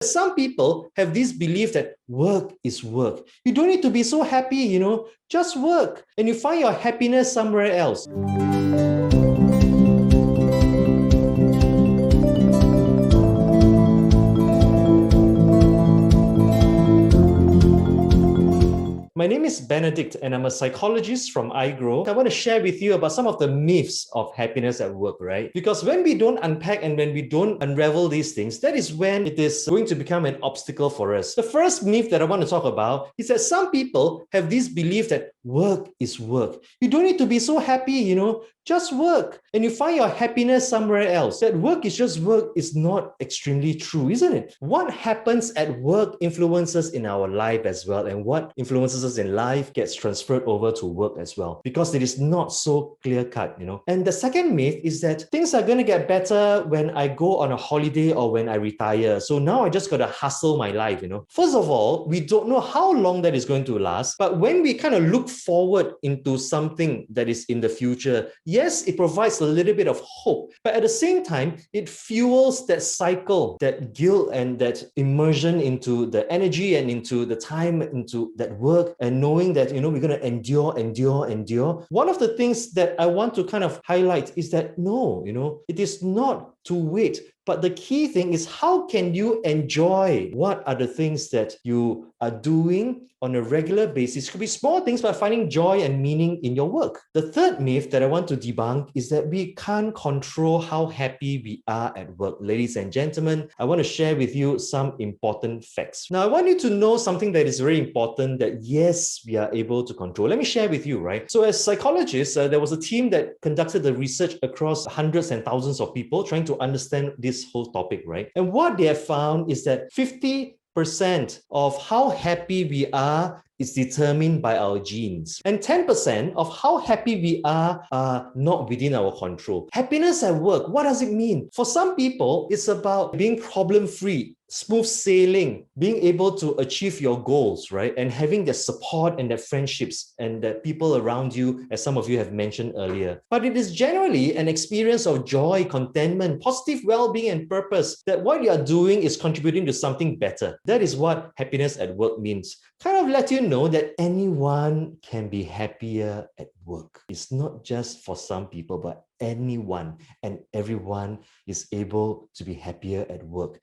Some people have this belief that work is work. You don't need to be so happy, just work and you find your happiness somewhere else. My name is Benedict and I'm a psychologist from iGROW. I want to share with you about some of the myths of happiness at work, right? Because when we don't unpack and when we don't unravel these things, that is when it is going to become an obstacle for us. The first myth that I want to talk about is that some people have this belief that work is work. You don't need to be so happy, just work and you find your happiness somewhere else. That work is just work is not extremely true, isn't it? What happens at work influences in our life as well, and what influences us in life gets transferred over to work as well, because it is not so clear-cut, And the second myth is that things are going to get better when I go on a holiday or when I retire. So now I just got to hustle my life, First of all, we don't know how long that is going to last, but when we kind of look forward into something that is in the future, yes, it provides a little bit of hope, but at the same time, it fuels that cycle, that guilt and that immersion into the energy and into the time, into that work, and knowing that, we're going to endure. One of the things that I want to kind of highlight is that no, it is not to wait. But the key thing is, how can you enjoy what are the things that you are doing on a regular basis? It could be small things, but finding joy and meaning in your work. The third myth that I want to debunk is that we can't control how happy we are at work. Ladies and gentlemen, I want to share with you some important facts. Now, I want you to know something that is very important, that yes, we are able to control. Let me share with you, right? So as psychologists, there was a team that conducted the research across hundreds and thousands of people trying to understand this whole topic, right? And what they have found is that 50% of how happy we are is determined by our genes. And 10% of how happy we are not within our control. Happiness at work, what does it mean? For some people, it's about being problem-free, smooth sailing, being able to achieve your goals, right? And having that support and that friendships and that people around you, as some of you have mentioned earlier. But it is generally an experience of joy, contentment, positive well-being and purpose, that what you are doing is contributing to something better. That is what happiness at work means. Kind of let you know that anyone can be happier at work. It's not just for some people, but anyone and everyone is able to be happier at work.